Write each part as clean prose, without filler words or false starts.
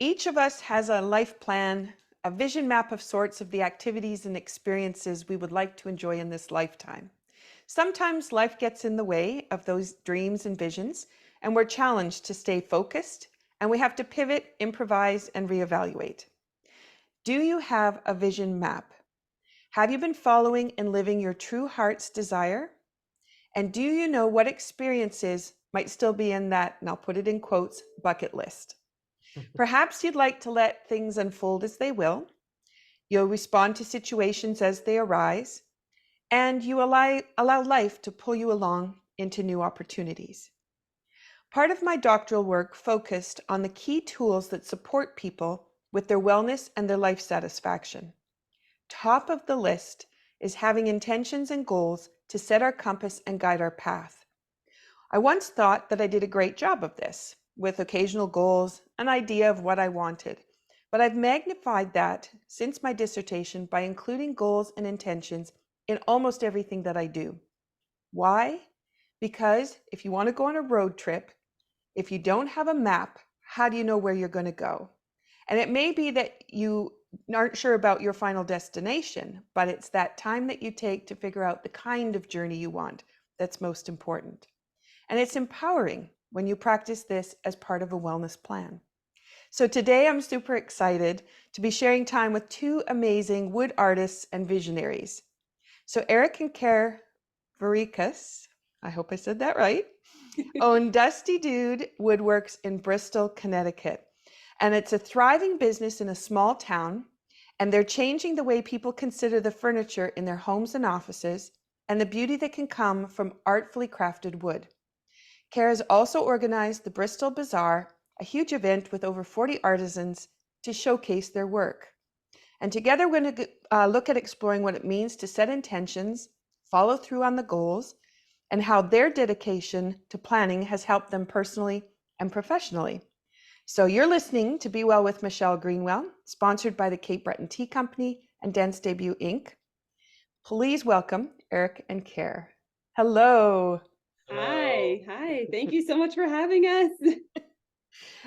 Each of us has a life plan, a vision map of sorts of the activities and experiences we would like to enjoy in this lifetime. Sometimes life gets in the way of those dreams and visions, and we're challenged to stay focused, and we have to pivot, improvise, and reevaluate. Do you have a vision map? Have you been following and living your true heart's desire? And do you know what experiences might still be in that, and I'll put it in quotes, bucket list? Perhaps you'd like to let things unfold as they will. You'll respond to situations as they arise, and you allow life to pull you along into new opportunities. Part of my doctoral work focused on the key tools that support people with their wellness and their life satisfaction. Top of the list is having intentions and goals to set our compass and guide our path. I once thought that I did a great job of this, with occasional goals, an idea of what I wanted. But I've magnified that since my dissertation by including goals and intentions in almost everything that I do. Why? Because if you want to go on a road trip, if you don't have a map, how do you know where you're going to go? And it may be that you aren't sure about your final destination, but it's that time that you take to figure out the kind of journey you want that's most important. And it's empowering when you practice this as part of a wellness plan. So today I'm super excited to be sharing time with two amazing wood artists and visionaries. So Eric and Care Verikas, I hope I said that right, own Dusty Dude Woodworks in Bristol, Connecticut. And it's a thriving business in a small town, and they're changing the way people consider the furniture in their homes and offices and the beauty that can come from artfully crafted wood. Care has also organized the Bristol Bazaar, a huge event with over 40 artisans to showcase their work. And together we're going to look at exploring what it means to set intentions, follow through on the goals, and how their dedication to planning has helped them personally and professionally. So you're listening to Be Well with Michelle Greenwell, sponsored by the Cape Breton Tea Company and Dance Debut Inc. Please welcome Eric and Care. Hello. Hi. Thank you so much for having us.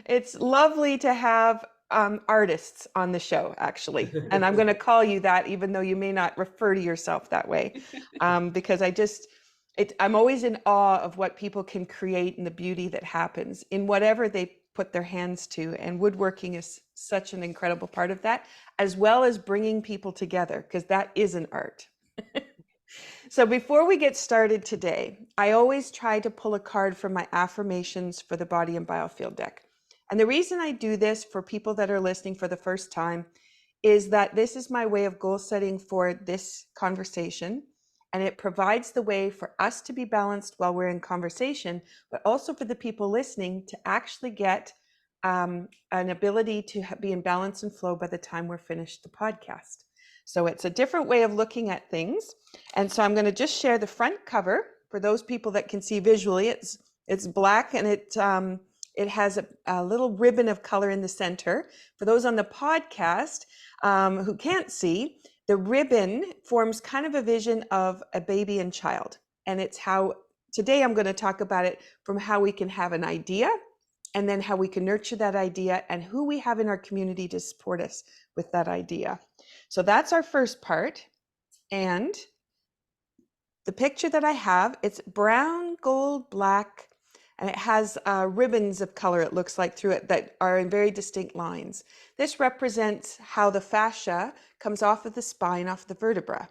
It's lovely to have artists on the show, actually. And I'm going to call you that, even though you may not refer to yourself that way, because I'm always in awe of what people can create and the beauty that happens in whatever they put their hands to. And woodworking is such an incredible part of that, as well as bringing people together, because that is an art. So before we get started today, I always try to pull a card from my affirmations for the body and biofield deck. And the reason I do this for people that are listening for the first time is that this is my way of goal setting for this conversation. And it provides the way for us to be balanced while we're in conversation, but also for the people listening to actually get an ability to be in balance and flow by the time we're finished the podcast. So it's a different way of looking at things. And so I'm going to just share the front cover for those people that can see visually. It's black, and it has a little ribbon of color in the center. For those on the podcast who can't see, the ribbon forms kind of a vision of a baby and child. And it's how, today I'm going to talk about it from how we can have an idea, and then how we can nurture that idea, and who we have in our community to support us with that idea. So that's our first part. And the picture that I have, it's brown, gold, black, and it has ribbons of color, it looks like, through it that are in very distinct lines. This represents how the fascia comes off of the spine, off the vertebra,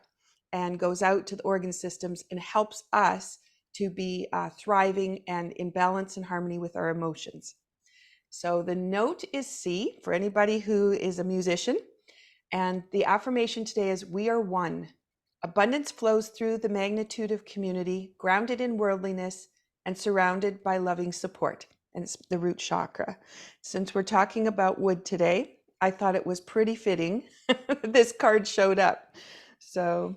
and goes out to the organ systems and helps us to be thriving and in balance and harmony with our emotions. So the note is C for anybody who is a musician. And the affirmation today is, we are one. Abundance flows through the magnitude of community, grounded in worldliness and surrounded by loving support. And it's the root chakra. Since we're talking about wood today, I thought it was pretty fitting this card showed up. So,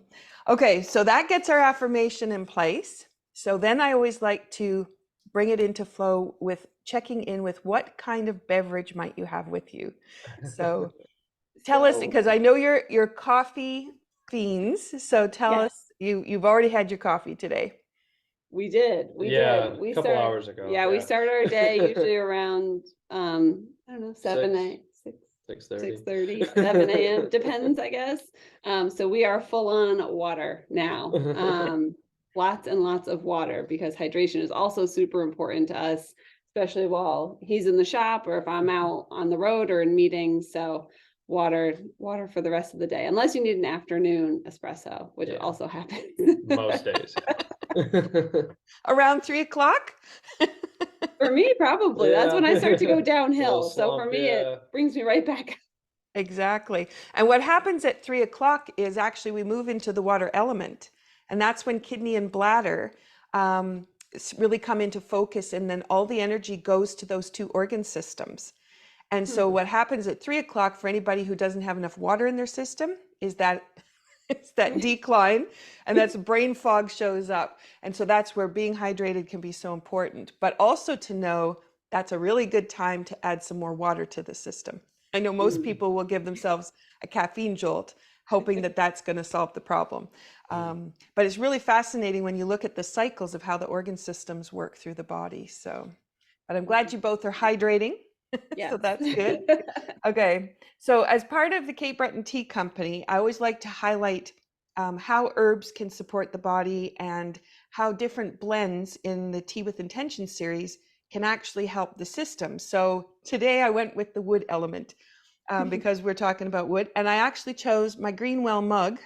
okay, so that gets our affirmation in place. So then I always like to bring it into flow with checking in with what kind of beverage might you have with you. So tell us, because I know you're coffee fiends. So tell us, you've already had your coffee today. We did. We a couple hours ago. Yeah, we start our day usually around I don't know, 7 6:30. 6:30, 7 a.m. Depends, I guess. So we are full on water now. Lots and lots of water, because hydration is also super important to us, especially while he's in the shop or if I'm out on the road or in meetings. So water for the rest of the day, unless you need an afternoon espresso, which Yeah. also happens. Most days. Yeah. Around 3 o'clock? For me, probably. That's when I start to go Little downhill. So for slump, me, yeah. it brings me right back. Exactly. And what happens at 3 o'clock is actually we move into the water element. And that's when kidney and bladder really come into focus. And then all the energy goes to those two organ systems. And so what happens at 3 o'clock for anybody who doesn't have enough water in their system is that it's that decline, and that's brain fog shows up. And so that's where being hydrated can be so important. But also to know that's a really good time to add some more water to the system. I know most people will give themselves a caffeine jolt, hoping that that's going to solve the problem. But it's really fascinating when you look at the cycles of how the organ systems work through the body. So, but I'm glad you both are hydrating. Yeah. So that's good. Okay. So as part of the Cape Breton Tea Company, I always like to highlight how herbs can support the body and how different blends in the Tea with Intention series can actually help the system. So today I went with the wood element because we're talking about wood, and I actually chose my Greenwell mug.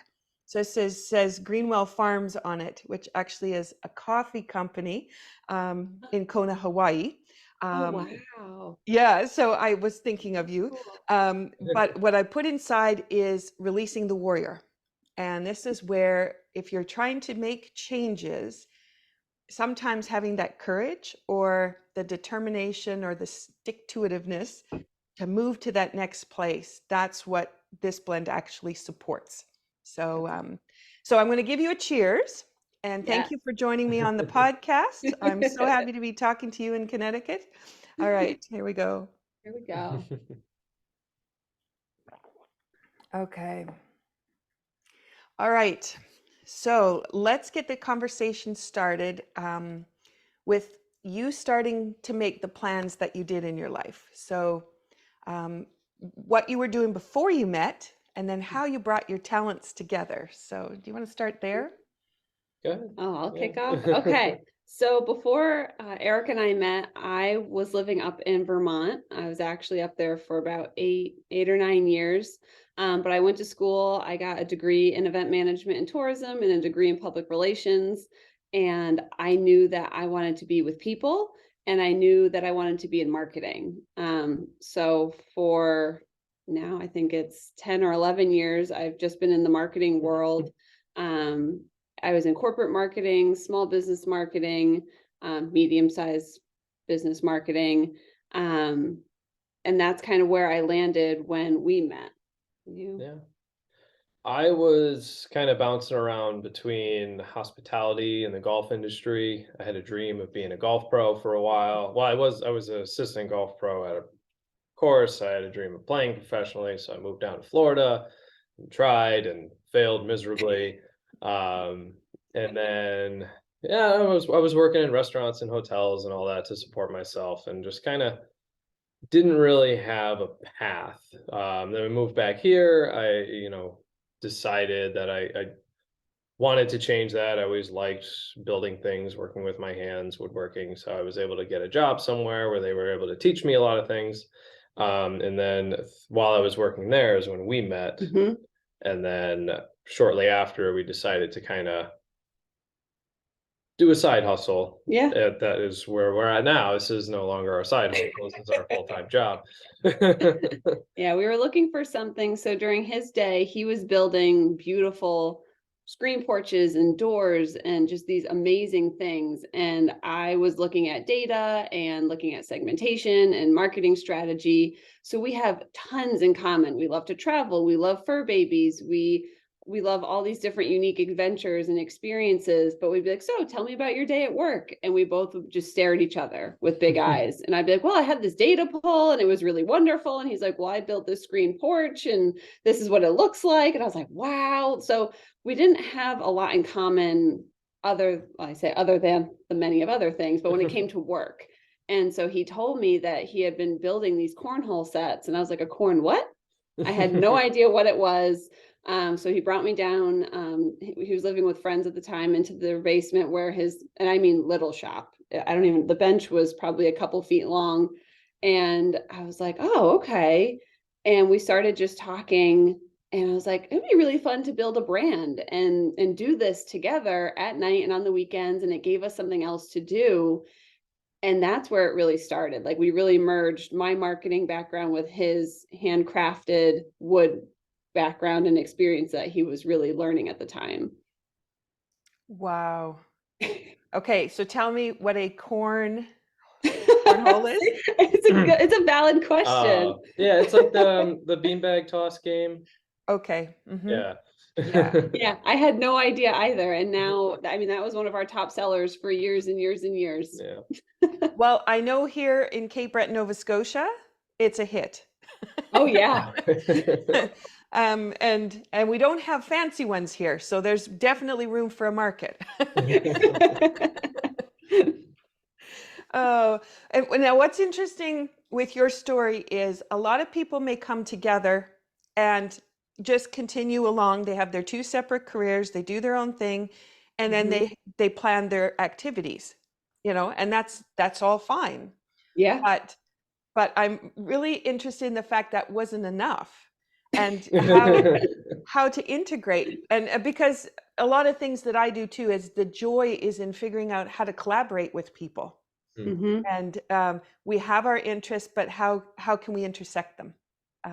So it says Greenwell Farms on it, which actually is a coffee company in Kona, Hawaii. Oh, wow. Yeah, so I was thinking of you. Cool. But what I put inside is releasing the warrior. And this is where, if you're trying to make changes, sometimes having that courage or the determination or the stick-to-itiveness to move to that next place, that's what this blend actually supports. So, so I'm going to give you a cheers. And thank you for joining me on the podcast. I'm so happy to be talking to you in Connecticut. All right, here we go. Here we go. Okay. All right. So let's get the conversation started with you starting to make the plans that you did in your life. So what you were doing before you met, and then how you brought your talents together. So do you want to start there? Go ahead. Oh, I'll kick Yeah. off. Okay. So before Eric and I met, I was living up in Vermont. I was actually up there for about eight or 9 years. But I went to school. I got a degree in event management and tourism and a degree in public relations. And I knew that I wanted to be with people, and I knew that I wanted to be in marketing. So for now, I think it's 10 or 11 years, I've just been in the marketing world. I was in corporate marketing, small business marketing, medium-sized business marketing. And that's kind of where I landed when we met. You? Yeah. I was kind of bouncing around between hospitality and the golf industry. I had a dream of being a golf pro for a while. Well, I was an assistant golf pro at a course. I had a dream of playing professionally, so I moved down to Florida and tried and failed miserably. And then yeah, I was working in restaurants and hotels and all that to support myself, and just kind of didn't really have a path. Then we moved back here. I, decided that I wanted to change that. I always liked building things, working with my hands, woodworking. So I was able to get a job somewhere where they were able to teach me a lot of things. And then while I was working there is when we met. Mm-hmm. And then shortly after, we decided to kind of do a side hustle. Yeah. That is where we're at now. This is no longer our side hustle. This is our full-time job. Yeah, we were looking for something. So during his day, he was building beautiful screen porches and doors and just these amazing things. And I was looking at data and looking at segmentation and marketing strategy. So we have tons in common. We love to travel. We love fur babies. We love all these different unique adventures and experiences, but we'd be like, so tell me about your day at work. And we both would just stare at each other with big eyes. And I'd be like, well, I had this data pull and it was really wonderful. And he's like, well, I built this screen porch and this is what it looks like. And I was like, wow. So we didn't have a lot in common other than the many of other things, but when it came to work. And so he told me that he had been building these cornhole sets, and I was like, a corn what? I had no idea what it was. So he brought me down. He was living with friends at the time, into their basement where and I mean little shop. The bench was probably a couple feet long. And I was like, oh, okay. And we started just talking, and I was like, it'd be really fun to build a brand and do this together at night and on the weekends. And it gave us something else to do. And that's where it really started. Like, we really merged my marketing background with his handcrafted wood background and experience that he was really learning at the time. Wow. Okay, so tell me what a cornhole is. It's a valid question. Yeah, it's like the beanbag toss game. Okay. Yeah. Yeah, I had no idea either. And now, I mean, that was one of our top sellers for years and years and years. Yeah. Well, I know here in Cape Breton, Nova Scotia, it's a hit. Oh yeah. And we don't have fancy ones here, so there's definitely room for a market. Oh, and now what's interesting with your story is a lot of people may come together and just continue along. They have their two separate careers, they do their own thing, and then they plan their activities, and that's all fine. Yeah. But I'm really interested in the fact that wasn't enough, and how to integrate. And because a lot of things that I do too is the joy is in figuring out how to collaborate with people. Mm-hmm. And we have our interests, but how can we intersect them?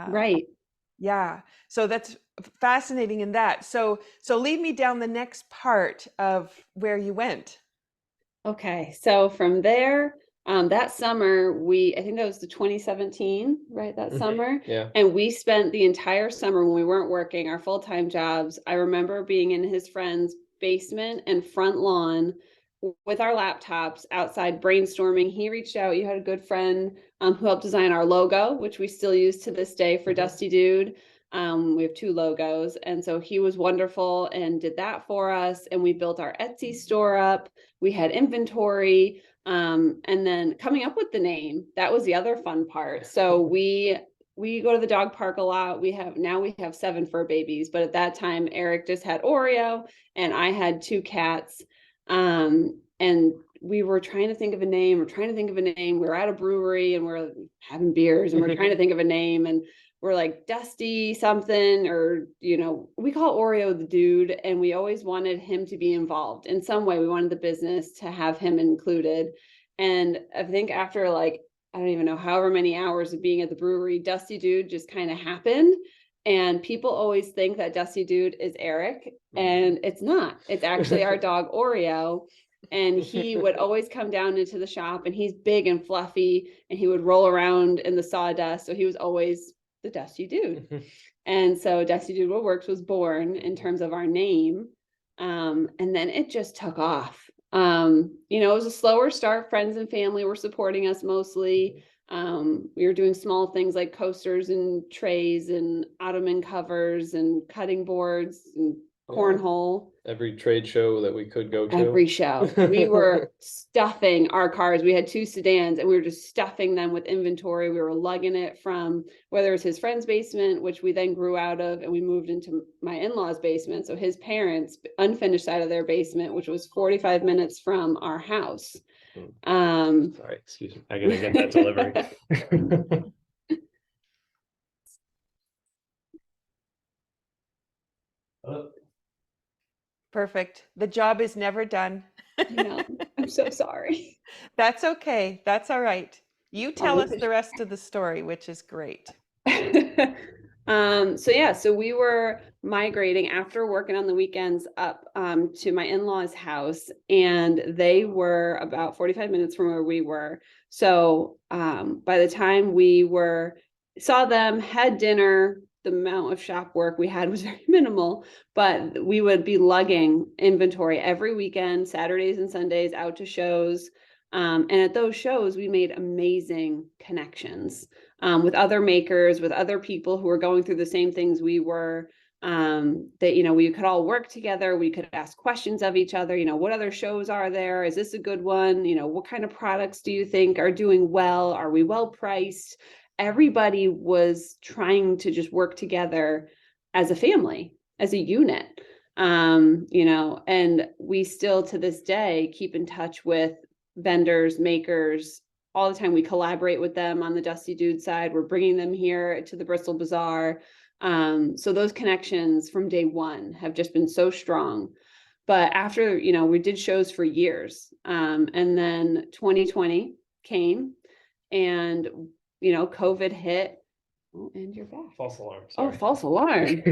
Right. Yeah. So that's fascinating in that. So lead me down the next part of where you went. Okay. So from there, that summer, I think that was the 2017, right? That summer. Yeah. And we spent the entire summer, when we weren't working our full-time jobs, I remember being in his friend's basement and front lawn with our laptops outside brainstorming. He reached out. You had a good friend who helped design our logo, which we still use to this day for Dusty Dude. We have 2 logos. And so he was wonderful and did that for us. And we built our Etsy store up. We had inventory. And then coming up with the name, that was the other fun part. So we go to the dog park a lot. We have 7 fur babies, but at that time, Eric just had Oreo and I had 2 cats. And we were trying to think of a name. We were at a brewery and we're having beers and we're trying to think of a name, and we're like Dusty something, or, we call Oreo the dude. And we always wanted him to be involved in some way. We wanted the business to have him included. And I think after I don't even know, however many hours of being at the brewery, Dusty Dude just kind of happened. And people always think that Dusty Dude is Eric, and it's not. It's actually our dog Oreo. And he would always come down into the shop, and he's big and fluffy, and he would roll around in the sawdust. So he was always the Dusty Dude. And so Dusty Dude Woodworks was born in terms of our name. And then it just took off. It was a slower start. Friends and family were supporting us mostly. We were doing small things like coasters and trays and ottoman covers and cutting boards and cornhole. Every trade show that we could go to. Every show. We were stuffing our cars. We had 2 sedans and we were just stuffing them with inventory. We were lugging it from whether it was his friend's basement, which we then grew out of, and we moved into my in-laws' basement. So his parents' unfinished side of their basement, which was 45 minutes from our house. Sorry, excuse me. I gotta get that delivery. Perfect. The job is never done. I'm so sorry. That's okay. That's all right. You tell us the rest of the story, which is great. So we were migrating after working on the weekends up to my in-laws' house, and they were about 45 minutes from where we were. So by the time we saw them, had dinner, the amount of shop work we had was very minimal, but we would be lugging inventory every weekend, Saturdays and Sundays, out to shows. And at those shows, we made amazing connections with other makers, with other people who were going through the same things we were. that, we could all work together. We could ask questions of each other. What other shows are there? Is this a good one? What kind of products do you think are doing well? Are we well priced? Everybody was trying to just work together as a family, as a unit. And we still to this day keep in touch with vendors, makers all the time. We collaborate with them on the Dusty Dude side. We're bringing them here to the Bristol Bazaar. So those connections from day one have just been so strong. But after, we did shows for years. And then 2020 came and, COVID hit. Oh, and you're back. False alarm. Oh, Sorry. false alarm.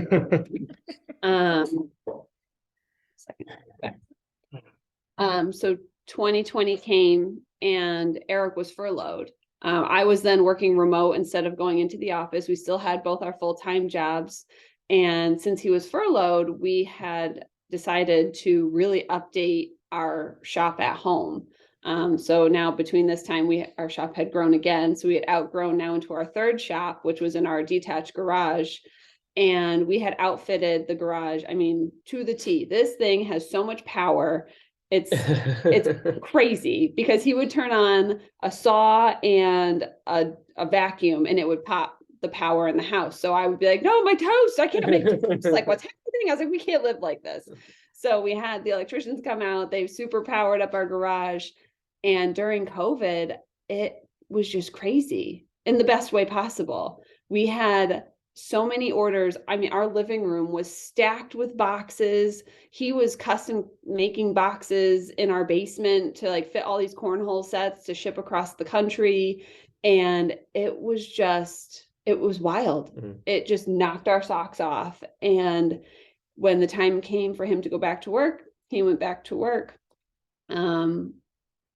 So 2020 came and Eric was furloughed. I was then working remote instead of going into the office. We still had both our full-time jobs. And since he was furloughed, we had decided to really update our shop at home. So now between this time, our shop had grown again. So we had outgrown now into our third shop, which was in our detached garage. And we had outfitted the garage, to the T. This thing has so much power. It's crazy because he would turn on a saw and a vacuum and it would pop the power in the house. So I would be like, no, my toast, I can't make toast. Like, what's happening? I was like, we can't live like this. So we had the electricians come out, they super powered up our garage. And during COVID, it was just crazy in the best way possible. We had so many orders. Our living room was stacked with boxes. He was custom making boxes in our basement to fit all these cornhole sets to ship across the country. And it was wild. Mm-hmm. It just knocked our socks off. And when the time came for him to go back to work, he went back to work.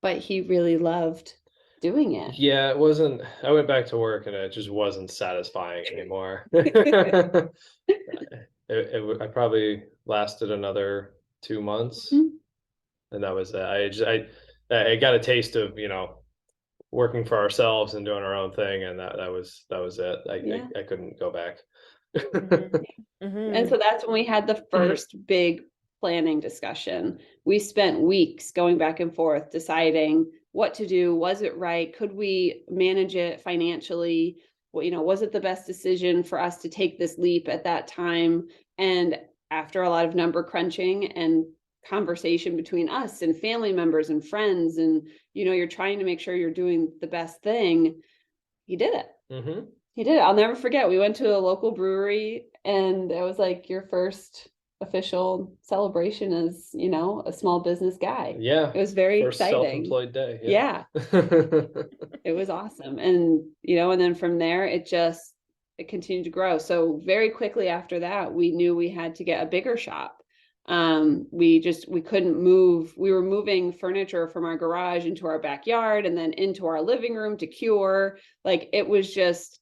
But he really loved doing it. Yeah, I went back to work and it just wasn't satisfying anymore. I probably lasted another 2 months. Mm-hmm. And that was it. I got a taste of, working for ourselves and doing our own thing. And that was it. I couldn't go back. Mm-hmm. Mm-hmm. And so that's when we had the first big planning discussion. We spent weeks going back and forth deciding what to do. Was it right? Could we manage it financially? Was it the best decision for us to take this leap at that time? And after a lot of number crunching and conversation between us and family members and friends, and, you're trying to make sure you're doing the best thing, he did it. Mm-hmm. He did it. I'll never forget. We went to a local brewery and it was like your first official celebration as, a small business guy. Yeah. It was very exciting. Self-employed day. Yeah. It was awesome. And, and then from there, it continued to grow. So very quickly after that, we knew we had to get a bigger shop. We couldn't move. We were moving furniture from our garage into our backyard and then into our living room to cure. It was just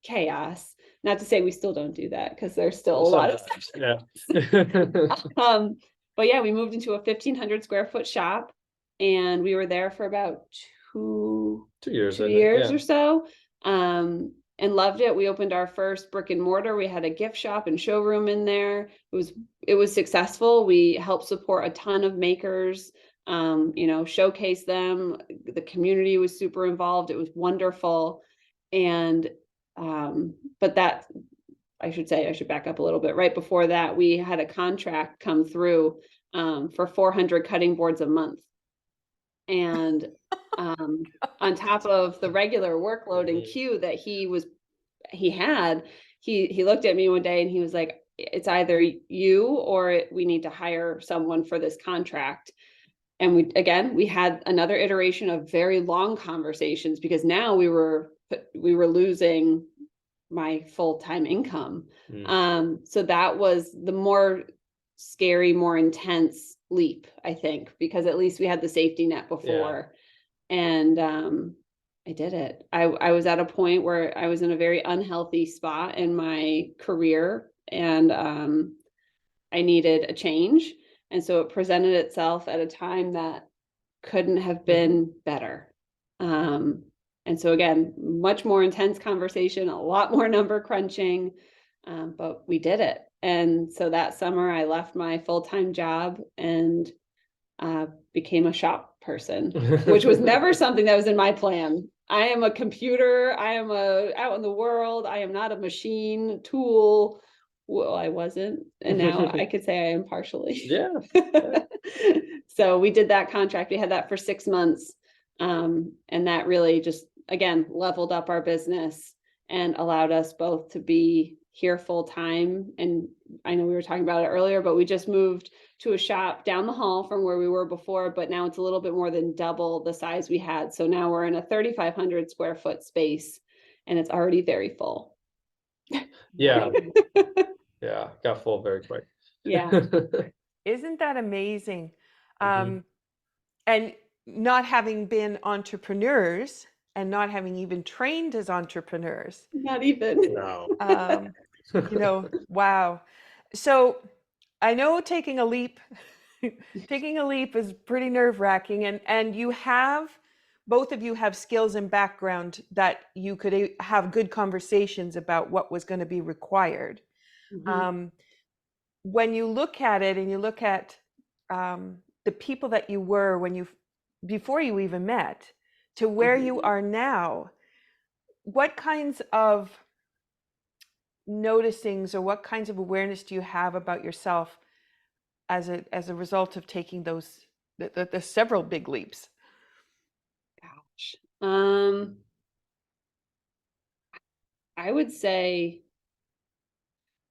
chaos. Not to say we still don't do that because there's still a lot of stuff. Yeah. But yeah, we moved into a 1,500 square foot shop and we were there for about 2 years or so. And loved it. We opened our first brick and mortar. We had a gift shop and showroom in there. It was successful. We helped support a ton of makers, showcase them. The community was super involved. It was wonderful. And but that, I should back up a little bit. Right before that, we had a contract come through for 400 cutting boards a month. And on top of the regular workload and queue that he looked at me one day and he was like, it's either you or we need to hire someone for this contract. And we had another iteration of very long conversations because now we were losing my full-time income. So that was the more scary, more intense leap, I think, because at least we had the safety net before. Yeah. And I did it. I was at a point where I was in a very unhealthy spot in my career and I needed a change. And so it presented itself at a time that couldn't have been better. And so again, much more intense conversation, a lot more number crunching. but we did it. And so that summer I left my full-time job and became a shop person, which was never something that was in my plan. I am a computer. I am out in the world. I am not a machine tool. Well, I wasn't. And now I could say I am partially. Yeah. So we did that contract. We had that for 6 months. And that really just, again, leveled up our business and allowed us both to be here full time. And I know we were talking about it earlier, but we just moved to a shop down the hall from where we were before, but now it's a little bit more than double the size we had. So now we're in a 3,500 square foot space and it's already very full. Yeah. Yeah. Got full very quick. Yeah. Isn't that amazing? Mhm. And not having been entrepreneurs and not having even trained as entrepreneurs, Not even. No. you know, wow. So I know taking a leap is pretty nerve-wracking, and you have, both of you have skills and background that you could have good conversations about what was going to be required. Mhm. When you look at it and you look at the people that you were before you even met to where you are now, what kinds of noticings or what kinds of awareness do you have about yourself as a result of taking those the several big leaps? Gosh. I would say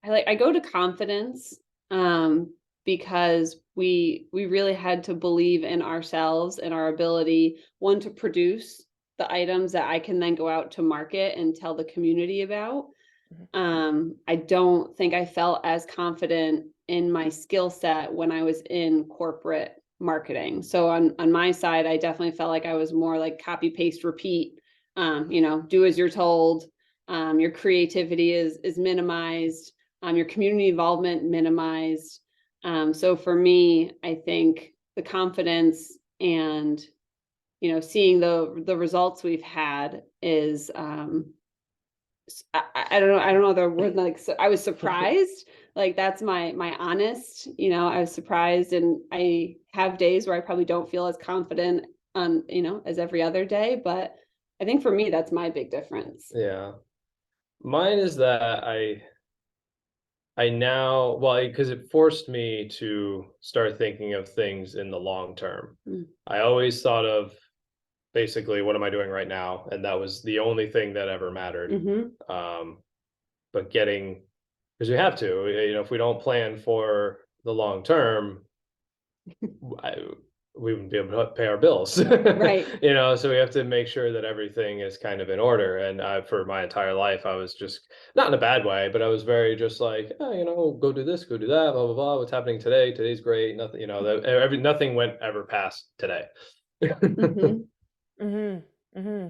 I go to confidence, because we really had to believe in ourselves and our ability, one, to produce the items that I can then go out to market and tell the community about. I don't think I felt as confident in my skill set when I was in corporate marketing. So on my side, I definitely felt like I was more like copy, paste, repeat, do as you're told. Your creativity is minimized, your community involvement minimized. So for me, I think the confidence and, seeing the results we've had is, I don't know. I don't know the word, like, so I was surprised. Like, that's my honest, I was surprised, and I have days where I probably don't feel as confident as every other day, but I think for me, that's my big difference. Yeah. Mine is that I now, well, because it forced me to start thinking of things in the long term. Mm. I always thought of basically what am I doing right now, and that was the only thing that ever mattered. Mm-hmm. But because we have to, if we don't plan for the long term, we wouldn't be able to pay our bills. Right. So we have to make sure that everything is kind of in order. And for my entire life, I was just, not in a bad way, but I was very just like, oh, go do this, go do that, blah blah blah. What's happening today? Today's great. Nothing, nothing went ever past today. Mm-hmm. Mm-hmm. Mm-hmm.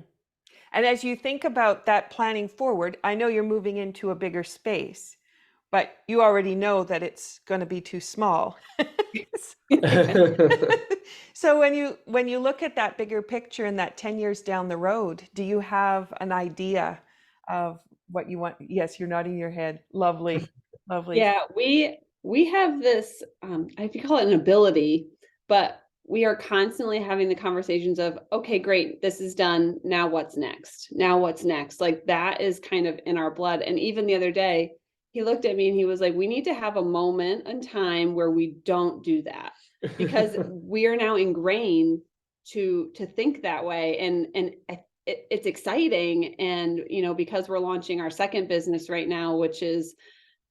And as you think about that planning forward, I know you're moving into a bigger space, but you already know that it's going to be too small. So when you look at that bigger picture and that 10 years down the road, do you have an idea of what you want? Yes, you're nodding your head. Lovely. Lovely. Yeah, we have this, if you call it an ability, but we are constantly having the conversations of, okay, great, this is done. Now what's next? Now what's next? Like, that is kind of in our blood. And even the other day, he looked at me and he was like, we need to have a moment in time where we don't do that, because we are now ingrained to think that way. And it's exciting. And, because we're launching our second business right now, which is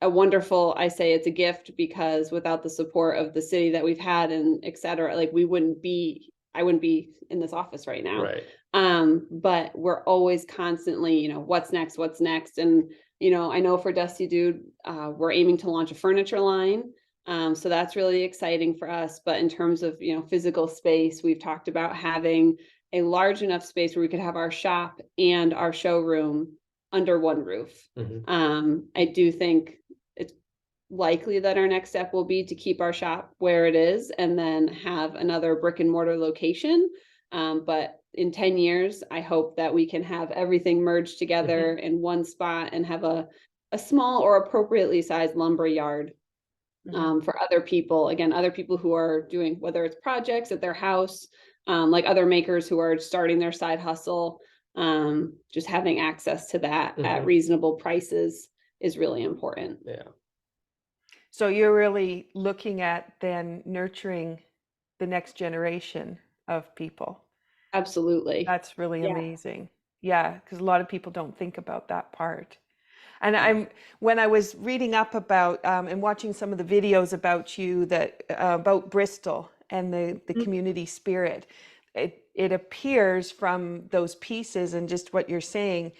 I say it's a gift, because without the support of the city that we've had and et cetera, like, I wouldn't be in this office right now. Right. But we're always constantly, what's next? And, I know for Dusty Dude, we're aiming to launch a furniture line. So that's really exciting for us. But in terms of, physical space, we've talked about having a large enough space where we could have our shop and our showroom under one roof. Mhm. I do think it's likely that our next step will be to keep our shop where it is and then have another brick and mortar location. But in 10 years, I hope that we can have everything merged together in one spot and have a a small or appropriately sized lumber yard for other people. Again, other people who are doing, whether it's projects at their house, like other makers who are starting their side hustle, just having access to that at reasonable prices is really important. Yeah. So you're really looking at then nurturing the next generation of people. Absolutely. That's really Yeah. amazing. Yeah, because a lot of people don't think about that part. And when I was reading up about and watching some of the videos about you that about Bristol and the community spirit, it appears from those pieces and just what you're saying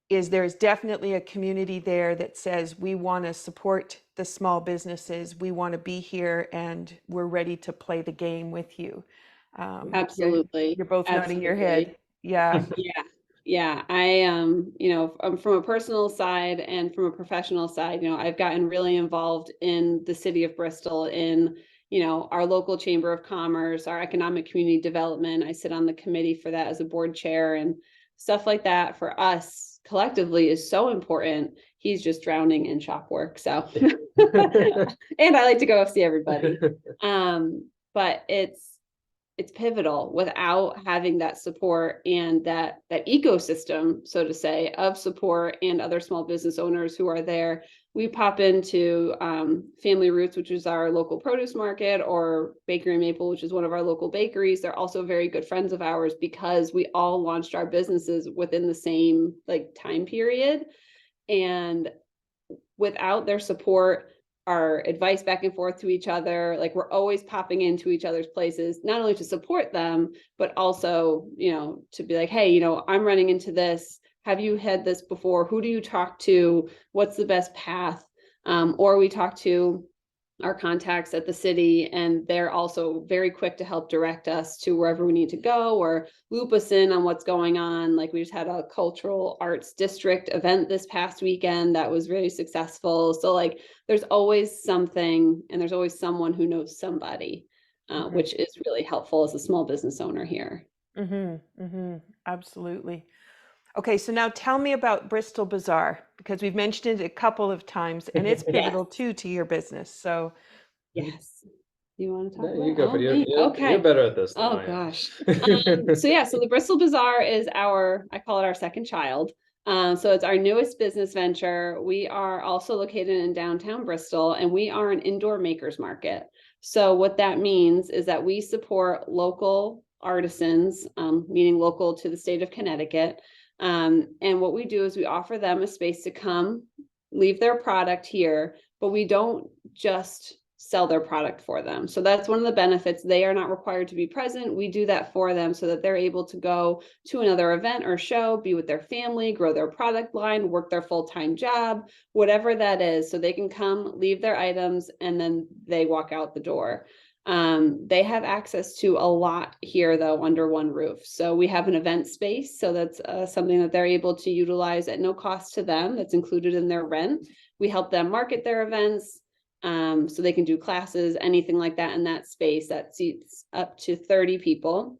is there's definitely a community there that says we want to support the small businesses, we want to be here, and we're ready to play the game with you. Absolutely. You're both nodding your head. Yeah. Yeah. Yeah. You know, from a personal side and from a professional side, you know, I've gotten really involved in the city of Bristol in, you know, our local chamber of commerce, our economic community development. I sit on the committee for that as a board chair, and stuff like that for us collectively is so important. He's just drowning in shop work. So, and I like to go see everybody. But it's pivotal. Without having that support and that ecosystem, so to say, of support and other small business owners who are there. We pop into Family Roots, which is our local produce market, or Bakery Maple, which is one of our local bakeries. They're also very good friends of ours because we all launched our businesses within the same like time period. And without their support, our advice back and forth to each other, like we're always popping into each other's places, not only to support them, but also, you know, to be like, hey, you know, I'm running into this. Have you had this before? Who do you talk to? What's the best path? Or we talk to our contacts at the city, and they're also very quick to help direct us to wherever we need to go or loop us in on what's going on. Like we just had a cultural arts district event this past weekend that was very successful. So like there's always something, and there's always someone who knows somebody, which is really helpful as a small business owner here. Absolutely. Okay, so now tell me about Bristol Bazaar, because we've mentioned it a couple of times, and it's pivotal too to your business. So yes, you want to talk No, you about go, it? but Okay. you're better at this than Oh I am. gosh. So yeah, so the Bristol Bazaar is I call it our second child. So it's our newest business venture. We are also located in downtown Bristol, and we are an indoor makers market. So what that means is that we support local artisans, meaning local to the state of Connecticut. And what we do is we offer them a space to come, leave their product here, but we don't just sell their product for them. So that's one of the benefits. They are not required to be present. We do that for them so that they're able to go to another event or show, be with their family, grow their product line, work their full-time job, whatever that is. So they can come, leave their items, and then they walk out the door. They have access to a lot here though under one roof. So we have an event space. So that's something that they're able to utilize at no cost to them. That's included in their rent. We help them market their events. So they can do classes, anything like that in that space that seats up to 30 people.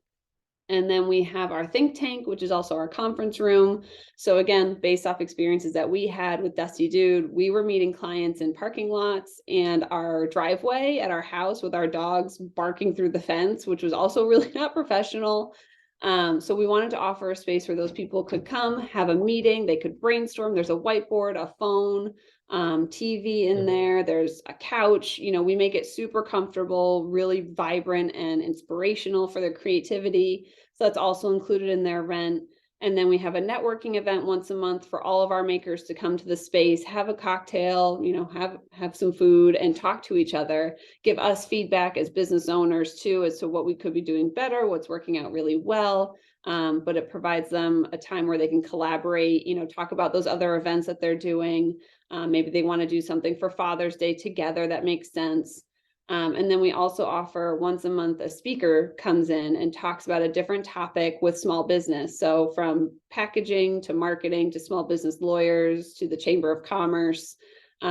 And then we have our think tank, which is also our conference room. So again, based off experiences that we had with Dusty Dude, we were meeting clients in parking lots and our driveway at our house with our dogs barking through the fence, which was also really not professional. So we wanted to offer a space where those people could come, have a meeting, they could brainstorm. There's a whiteboard, a phone, TV in there, there's a couch. You know, we make it super comfortable, really vibrant and inspirational for their creativity. So that's also included in their rent. And then we have a networking event once a month for all of our makers to come to the space, have a cocktail, you know, have some food and talk to each other, give us feedback as business owners too, as to what we could be doing better, what's working out really well. But it provides them a time where they can collaborate, you know, talk about those other events that they're doing. Maybe they want to do something for Father's Day together that makes sense. And then we also offer once a month, a speaker comes in and talks about a different topic with small business. So from packaging to marketing to small business lawyers to the Chamber of Commerce.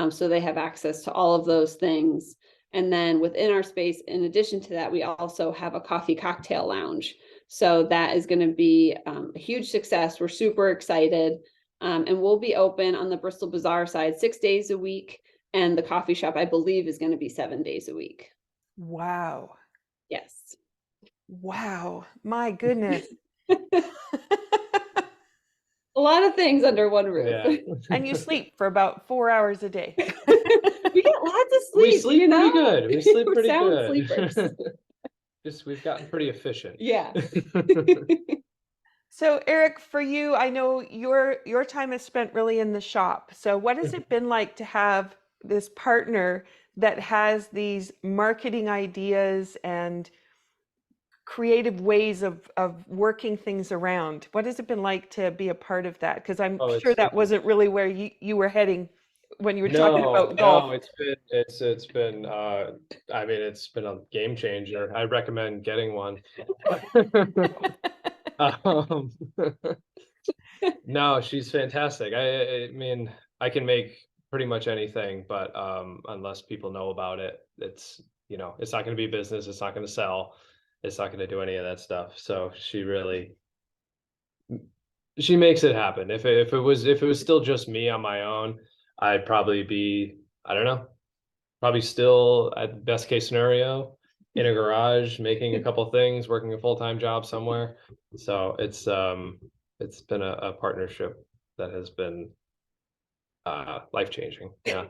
So they have access to all of those things. And then within our space, in addition to that, we also have a coffee cocktail lounge. So that is going to be a huge success. We're super excited. And we'll be open on the Bristol Bazaar side 6 days a week. And the coffee shop, I believe, is going to be 7 days a week. Wow. Yes. Wow. My goodness. A lot of things under one roof. Yeah. And you sleep for about 4 hours a day. We get lots of We sleep, sleep you know? pretty good. We sleep We're pretty sound good. sleepers. Just we've gotten pretty efficient. Yeah. So Eric, for you, I know your time is spent really in the shop. So what has it been like to have this partner that has these marketing ideas and creative ways of working things around? What has it been like to be a part of that? Because I'm Oh, sure that wasn't really where you were heading when you were talking about golf. it's been I mean it's been a game changer. I recommend getting one. Um, no, she's fantastic. I mean, I can make pretty much anything, but unless people know about it, it's it's not going to be business. It's not going to sell. It's not going to do any of that stuff. So she makes it happen. If it was still just me on my own, I'd probably be, I don't know, probably still at best case scenario in a garage making a couple things, working a full-time job somewhere. So it's been a partnership that has been life-changing. Yeah.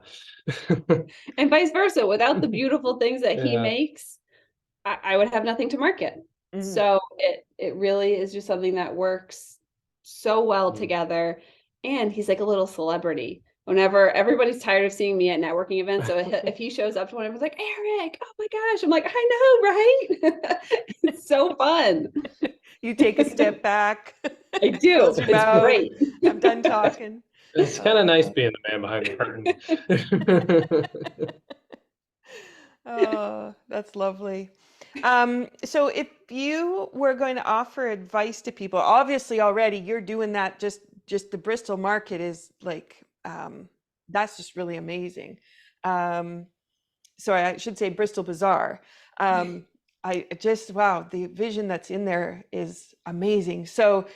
And vice versa. Without the beautiful things that he Yeah. makes, I would have nothing to market. Mhm. So it really is just something that works so well Mhm. together. And he's like a little celebrity. Whenever everybody's tired of seeing me at networking events, so if he shows up to one, everyone's like, Eric, oh my gosh. I'm like, I know, right? It's so fun. You take a step back. I do. Close your It's mouth. great. I'm done talking. It's kind of nice being the man behind the curtain. Oh, that's lovely. So if you were going to offer advice to people, obviously already you're doing that, just the Bristol market is like, that's just really amazing. So I should say Bristol Bazaar. Wow, the vision that's in there is amazing. So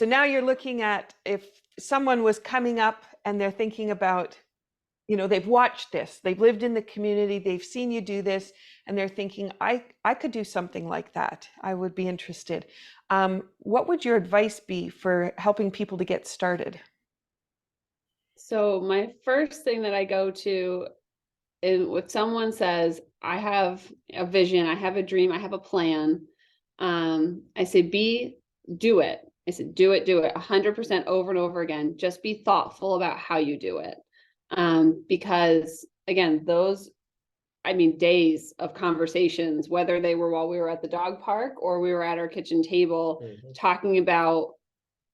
now you're looking at, if someone was coming up and they're thinking about, they've watched this, they've lived in the community, they've seen you do this, and they're thinking, I could do something like that. I would be interested. What would your advice be for helping people to get started? So my first thing that I go to, and if someone says, I have a vision, I have a dream, I have a plan, I say, do it. I said, do it 100% over and over again. Just be thoughtful about how you do it. Because again, days of conversations, whether they were while we were at the dog park or we were at our kitchen table, talking about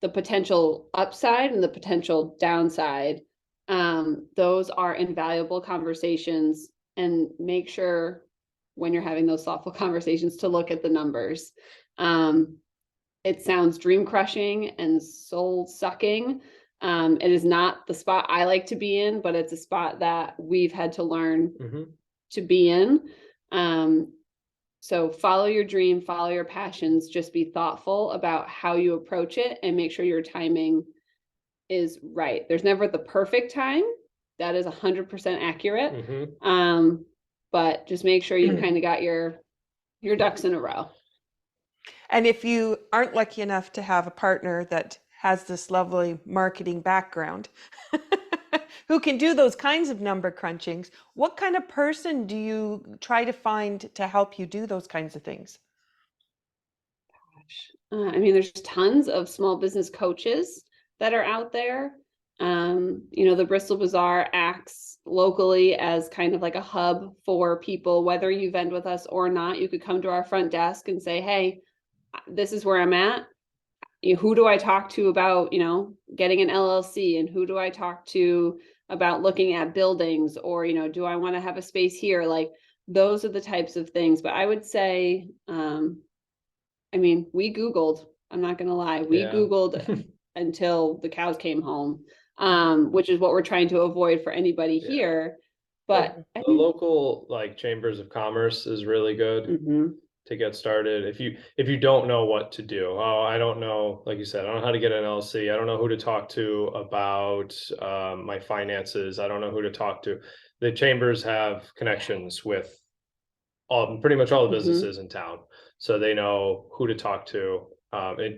the potential upside and the potential downside. Those are invaluable conversations, and make sure when you're having those thoughtful conversations to look at the numbers. It sounds dream crushing and soul sucking. It is not the spot I like to be in, but it's a spot that we've had to learn to be in. So follow your dream, follow your passions, just be thoughtful about how you approach it and make sure your timing is right. There's never the perfect time. That is 100% accurate. But just make sure you kind of got your ducks in a row. And if you aren't lucky enough to have a partner that has this lovely marketing background, who can do those kinds of number crunchings, what kind of person do you try to find to help you do those kinds of things? There's tons of small business coaches that are out there. The Bristol Bazaar acts locally as kind of like a hub for people, whether you vend with us or not. You could come to our front desk and say, hey, this is where I'm at. Who do I talk to about, getting an LLC, and who do I talk to about looking at buildings, or, do I want to have a space here? Like, those are the types of things. But I would say, we Googled, I'm not going to lie, we Googled until the cows came home, which is what we're trying to avoid for anybody here. But the local chambers of commerce is really good. to get started. If you don't know what to do, oh, I don't know, like you said, I don't know how to get an LLC. I don't know who to talk to about my finances. I don't know who to talk to. The chambers have connections with pretty much all the businesses in town, so they know who to talk to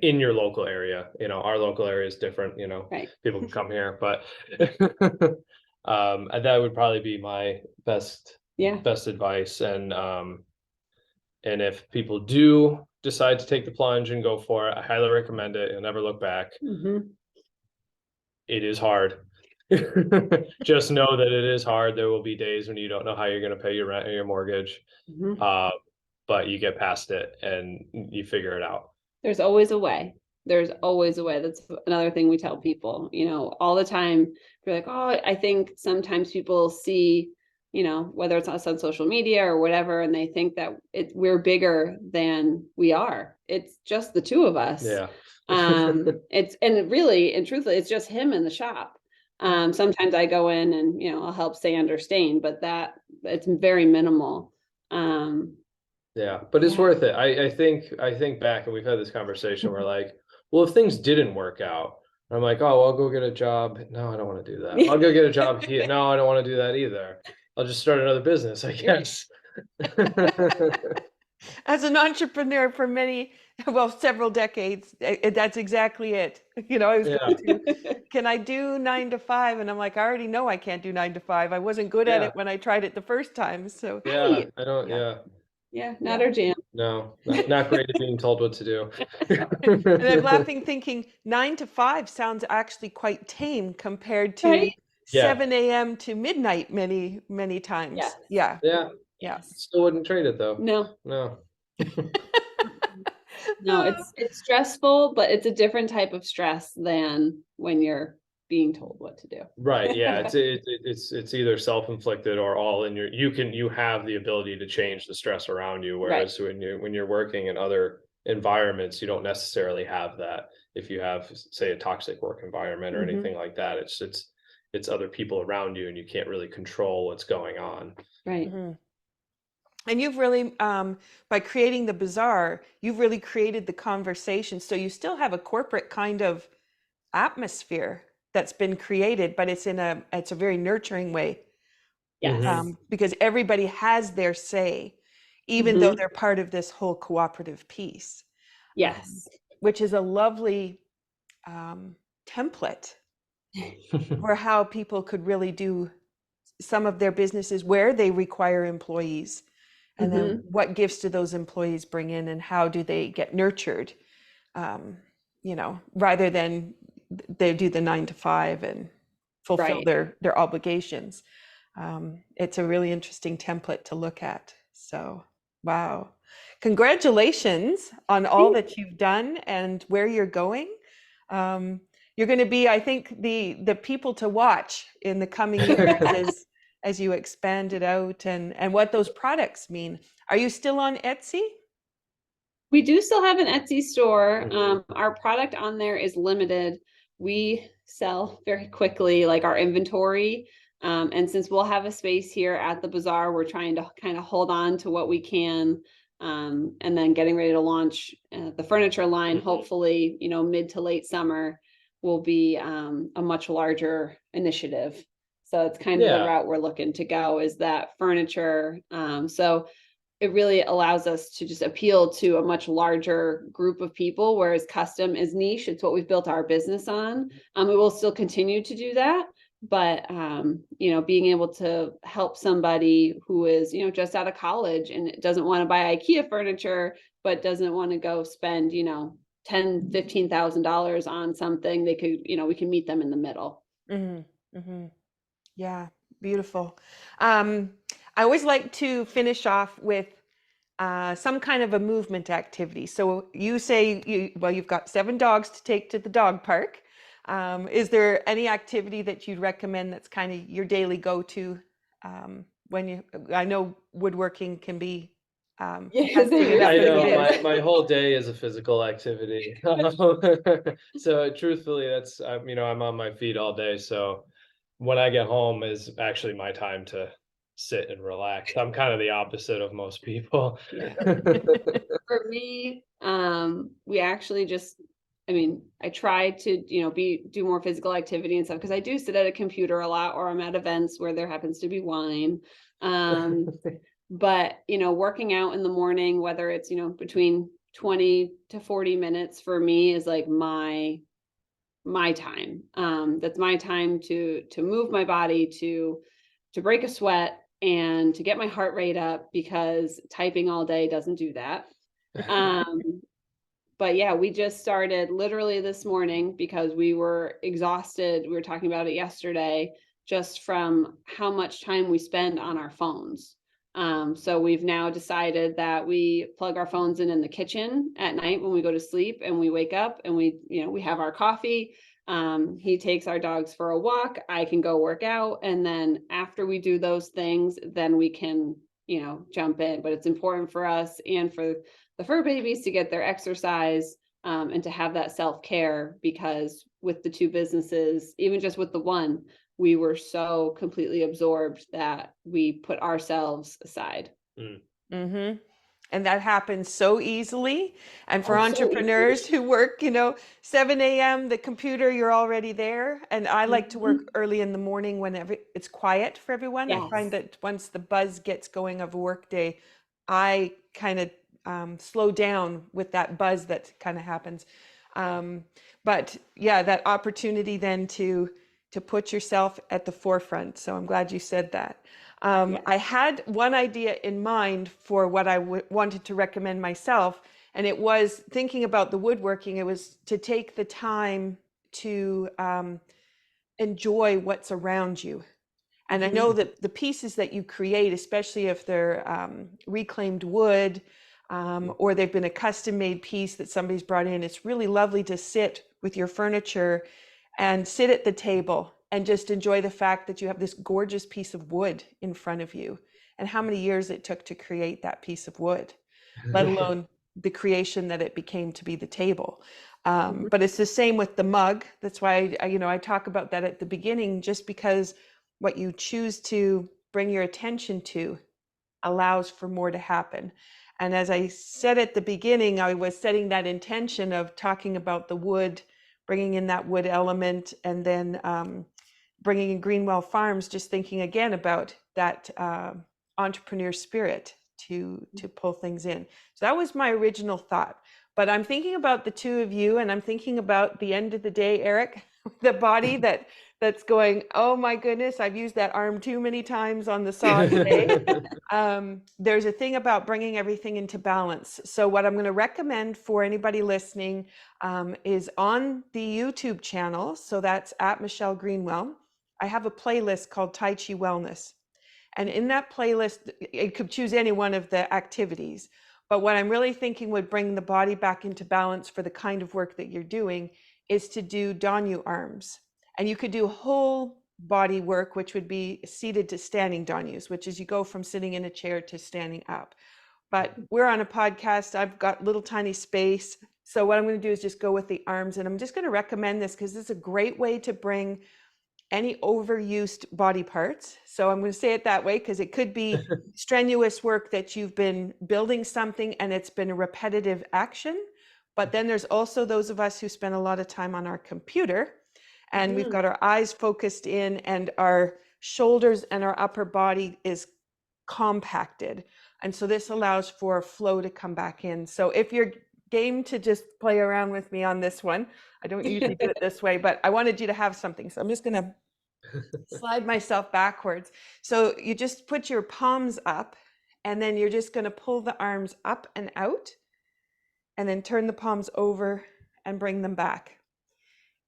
in your local area. Our local area is different. Right. People can come here, but and that would probably be my best Yeah. advice. And if people do decide to take the plunge and go for it, I highly recommend it. You'll never look back. It is hard. Just know that it is hard. There will be days when you don't know how you're going to pay your rent or your mortgage. But you get past it and you figure it out. There's always a way. There's always a way. That's another thing we tell people, all the time. You're like, oh, I think sometimes people see, whether it's us on social media or whatever, and they think that we're bigger than we are. It's just the two of us. Yeah. And truthfully, it's just him in the shop. Sometimes I go in and, I'll help sand or stain, but it's very minimal. Yeah, but it's worth it. I think back, and we've had this conversation where like, well, if things didn't work out, I'm like, oh, I'll go get a job. No, I don't want to do that. I'll go get a job here. No, I don't want to do that either. I'll just start another business, I guess. As an entrepreneur for several decades, that's exactly it. I was going to, can I do 9 to 5? And I'm like, I already know I can't do 9 to 5. I wasn't good at it when I tried it the first time. So yeah, I don't. Not our jam. No, not great at being told what to do. And I'm laughing, thinking 9 to 5 sounds actually quite tame compared to 7 a.m. to midnight many, many times. Yeah. Still wouldn't trade it though. No. No, it's stressful, but it's a different type of stress than when you're being told what to do. Right. Yeah. It's either self-inflicted or all in you have the ability to change the stress around you. Whereas when you're working in other environments, you don't necessarily have that. If you have, say, a toxic work environment or anything like that, it's other people around you and you can't really control what's going on. Right. And you've really, by creating the bazaar, you've really created the conversation. So you still have a corporate kind of atmosphere that's been created, but it's a very nurturing way. Yes. Because everybody has their say, even though they're part of this whole cooperative piece. Yes. Which is a lovely template for how people could really do some of their businesses where they require employees. And then what gifts do those employees bring in and how do they get nurtured? Rather than they do the 9 to 5 and fulfill their obligations. It's a really interesting template to look at. So, wow. Congratulations on all that you've done and where you're going. You're going to be, I think, the people to watch in the coming years as you expand it out and what those products mean. Are you still on Etsy? We do still have an Etsy store. Our product on there is limited. We sell very quickly, like our inventory. And since we'll have a space here at the bazaar, we're trying to kind of hold on to what we can. And then getting ready to launch the furniture line, hopefully, mid to late summer will be a much larger initiative. So it's kind of the route we're looking to go, is that furniture. So it really allows us to just appeal to a much larger group of people, whereas custom is niche. It's what we've built our business on. We will still continue to do that. But, being able to help somebody who is, just out of college and doesn't want to buy IKEA furniture, but doesn't want to go spend, $10,000, $15,000 on something, they could, we can meet them in the middle. Yeah, beautiful. I always like to finish off with some kind of a movement activity. So you say you've got 7 dogs to take to the dog park. Is there any activity that you'd recommend that's kind of your daily go-to I know woodworking can be Yes, I know my whole day is a physical activity. So truthfully, that's I'm on my feet all day. So when I get home is actually my time to sit and relax. I'm kind of the opposite of most people. Yeah. For me, we actually just, I mean, I try to, do more physical activity and stuff because I do sit at a computer a lot, or I'm at events where there happens to be wine. But, working out in the morning, whether it's, between 20 to 40 minutes for me is like my time. That's my time to move my body, to break a sweat and to get my heart rate up, because typing all day doesn't do that. But yeah, we just started literally this morning because we were exhausted. We were talking about it yesterday, just from how much time we spend on our phones. So we've now decided that we plug our phones in the kitchen at night when we go to sleep, and we wake up and we have our coffee. He takes our dogs for a walk. I can go work out. And then after we do those things, then we can, jump in. But it's important for us and for the fur babies to get their exercise, and to have that self-care, because with the two businesses, even just with the one, we were so completely absorbed that we put ourselves aside. Mm-hmm. And that happens so easily. And for So entrepreneurs who work, 7 a.m., the computer, you're already there. And I like to work early in the morning when it's quiet for everyone. I find Yes. that once the buzz gets going of a work day, I kind of slow down with that buzz that kind of happens. But yeah, that opportunity then to put yourself at the forefront. So I'm glad you said that. I had one idea in mind for what I wanted to recommend myself, and it was thinking about the woodworking. It was to take the time to enjoy what's around you. And I know that the pieces that you create, especially if they're reclaimed wood, or they've been a custom made piece that somebody's brought in, it's really lovely to sit with your furniture and sit at the table and just enjoy the fact that you have this gorgeous piece of wood in front of you, and how many years it took to create that piece of wood, let alone the creation that it became to be the table. But it's the same with the mug. That's why I talk about that at the beginning, just because what you choose to bring your attention to allows for more to happen. And as I said at the beginning, I was setting that intention of talking about the wood, bringing in that wood element, and then bringing in Greenwell Farms, just thinking again about that entrepreneur spirit to pull things in. So that was my original thought. But I'm thinking about the two of you, and I'm thinking about the end of the day, Eric, the body that's going, oh my goodness, I've used that arm too many times on the saw today. There's a thing about bringing everything into balance. So what I'm going to recommend for anybody listening is on the YouTube channel. So that's at Michelle Greenwell. I have a playlist called Tai Chi Wellness. And in that playlist, you could choose any one of the activities. But what I'm really thinking would bring the body back into balance for the kind of work that you're doing is to do Danyu arms. And you could do whole body work, which would be seated to standing Danyus, which is you go from sitting in a chair to standing up. But we're on a podcast. I've got little tiny space. So what I'm going to do is just go with the arms. And I'm just going to recommend this because it's a great way to bring any overused body parts. So I'm going to say it that way because it could be strenuous work that you've been building something and it's been a repetitive action. But then there's also those of us who spend a lot of time on our computer, and we've got our eyes focused in, and our shoulders and our upper body is compacted. And so this allows for flow to come back in. So if you're game to just play around with me on this one, I don't usually do it this way, but I wanted you to have something. So I'm just going to slide myself backwards. So you just put your palms up, and then you're just going to pull the arms up and out, and then turn the palms over and bring them back.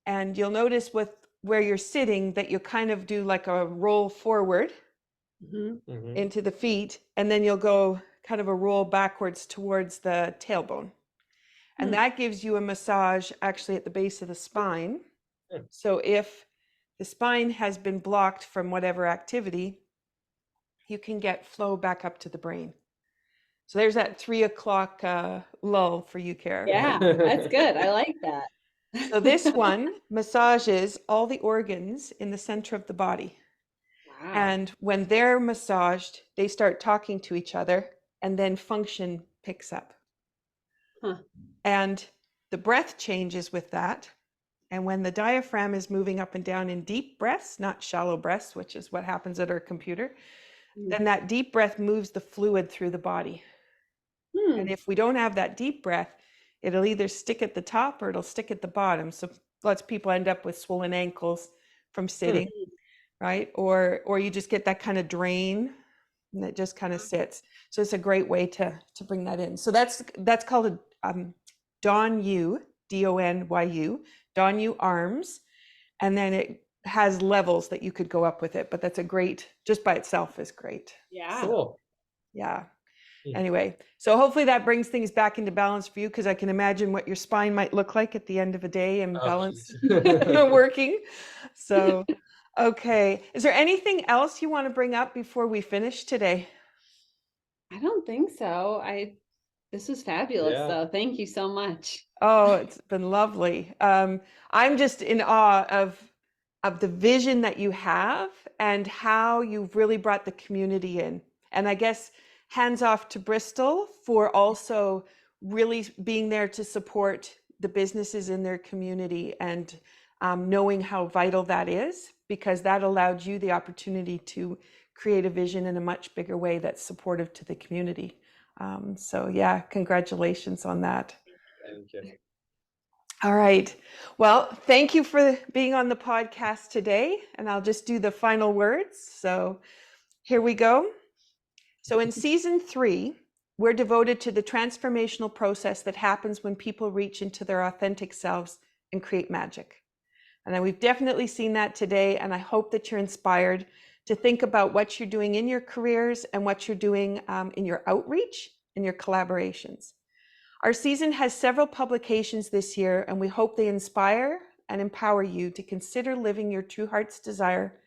And you'll notice with where you're sitting that you kind of do like a roll forward into the feet, and then you'll go kind of a roll backwards towards the tailbone. And that gives you a massage actually at the base of the spine. So if the spine has been blocked from whatever activity, you can get flow back up to the brain. So there's that 3 o'clock lull for you, Kara. Yeah, that's good. I like that. So this one massages all the organs in the center of the body. Wow. And when they're massaged, they start talking to each other, and then function picks up. Huh. And the breath changes with that. And when the diaphragm is moving up and down in deep breaths, not shallow breaths, which is what happens at our computer, then that deep breath moves the fluid through the body. And if we don't have that deep breath, it'll either stick at the top or it'll stick at the bottom. So lots of people end up with swollen ankles from sitting, right? Or you just get that kind of drain and it just kind of sits. So it's a great way to bring that in. So that's called a Donyu, Donyu, Donyu arms. And then it has levels that you could go up with it, but that's a great, just by itself is great. Yeah. Cool. Yeah. Hmm. Anyway, so hopefully that brings things back into balance for you, because I can imagine what your spine might look like at the end of a day and balance working. So, okay. Is there anything else you want to bring up before we finish today? I don't think so. This was fabulous, Yeah. though. Thank you so much. Oh, it's been lovely. I'm just in awe of the vision that you have and how you've really brought the community in. And I guess hands off to Bristol for also really being there to support the businesses in their community and knowing how vital that is, because that allowed you the opportunity to create a vision in a much bigger way that's supportive to the community. So yeah, congratulations on that. Thank you. All right. Well, thank you for being on the podcast today. And I'll just do the final words. So here we go. So in season 3, we're devoted to the transformational process that happens when people reach into their authentic selves and create magic. And then we've definitely seen that today. And I hope that you're inspired to think about what you're doing in your careers and what you're doing in your outreach and your collaborations. Our season has several publications this year, and we hope they inspire and empower you to consider living your true heart's desire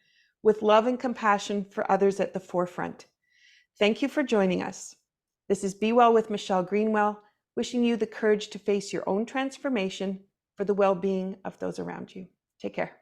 with love and compassion for others at the forefront. Thank you for joining us. This is Be Well with Michelle Greenwell, wishing you the courage to face your own transformation for the well-being of those around you. Take care.